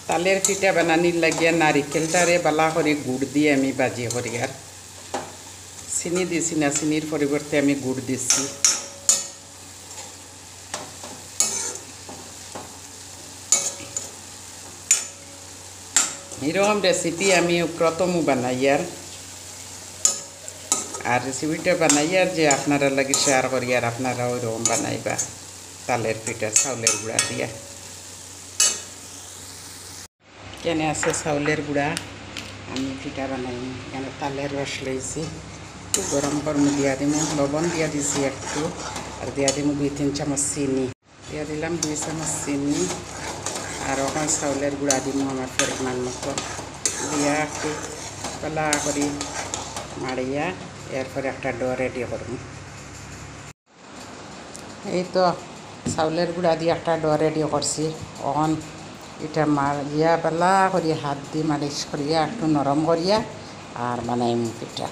তালের পিঠা বানানির লাগিয়া নারিকেলটারে বালা করে গুড় দিয়ে আমি বাজি করি আর চিনি দিছি না, চিনির পরিবর্তে আমি গুড় দিচ্ছি। এরকম রেসিপি আমি প্রথমও বানাই আর রেসিপিটা বানাই আর যে আপনারা লাগে শেয়ার করি আর আপনারা ওইরকম বানাইবা তালের পিঠা চাউলের গুঁড়া দিয়া। কেনে আছে চাউলের গুঁড়া আমি পিঠা বানাই। এখানে তালের রস লইছি, একটু গরম গরম দিয়া দিমু, লবণ দিয়া দিছি একটু, আর দিয়া দিমু 2-3 চামচ চিনি, দিয়া দিলাম 2 চামচ চিনি, আর ওখানে চাউলের গুঁড়া দিমু আমার পরিমাণ মতো দিয়া একটু পালা করি মাড়িয়া এরপরে একটা ডো রেডি করব। এই তো চাউলের গুঁড়া দিয়ে একটা ডো রেডি করছি। অন এটা মারিয়া পালা করি হাত দিয়ে মালিশ করিয়া একটু নরম করিয়া আর বানাইম পিঠা।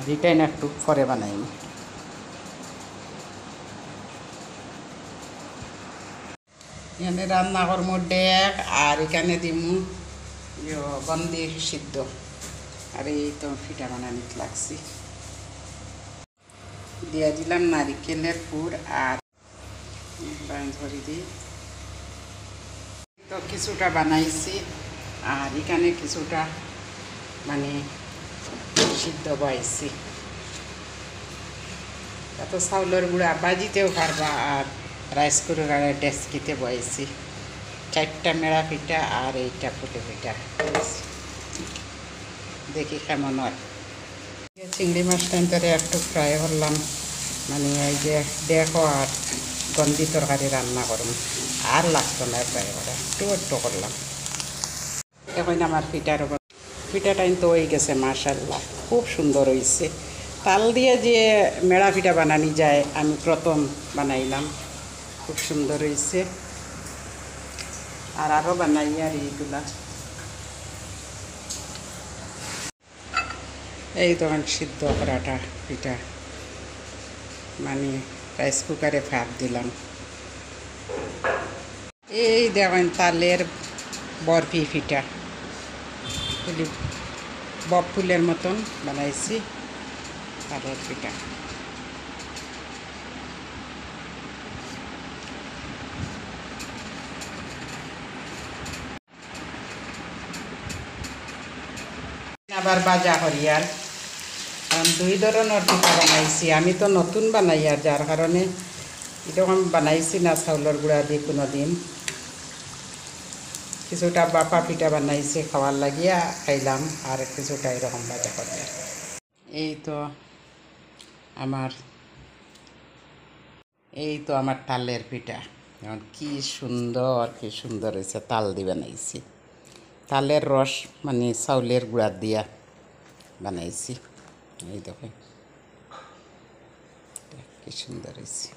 রিটাইন একটু পরে বানাইম। এখানে রান্না করবো ডেক, আর এখানে দিমু বন্দি সিদ্ধ, আর এই তো পিঠা বানানিতে লাগছি। দিয়া দিলাম নারিকেলের পুর আর ধরি দিই। তো কিছুটা বানাইছি আর এখানে কিছুটা মানে সিদ্ধ বয়েছি। এত চাউলের গুঁড়া বাজিতেও পারবা আর রাইস কুকার ডেস্কিতে বয়েছি। 4টা মেড়া পিঠা আর এইটা ফুটে পিঠা দেখি কেমন হয়। চিংড়ি মাছটা ধরে একটু ফ্রাই করলাম, মানে এই যে দেখো আর গন্ধি তরকারি রান্না করুন, আর লাগতো না ফ্রাই করা, একটু করলাম। এখন আমার পিঠাটা তো হয়ে গেছে মাশাআল্লাহ, খুব সুন্দর হয়েছে। তাল দিয়ে যে মেড়া পিঠা বানানি যায় আমি প্রথম বানাইলাম, খুব সুন্দর হয়েছে। আর আরও বানাই আর এইগুলা। এই তখন সিদ্ধ করাটা পিঠা মানে রাইস কুকারে ভাত দিলাম। এই দেখেন তালের বরফি পিঠা, বক ফুলের মতন বানাইছি তালের পিঠা। আবার বাজা করি আর কারণ 2 ধরনের পিঠা বানাইছি। আমি তো নতুন বানাই আর যার কারণে এরকম বানাইছি না চাউলের গুঁড়া দিয়ে কোনো দিন। কিছুটা বাপা পিঠা বানাইছি খাওয়ার লাগিয়া খাইলাম, আর কিছুটা এরকম বাজা করি। এই তো আমার তালের পিঠা এখন কি সুন্দর হয়েছে। তাল দিয়ে বানাইছি, তালের রস মানে চাউলের গুঁড়া দিয়া বানাইছি। এই দেখেন কি সুন্দর হয়েছে।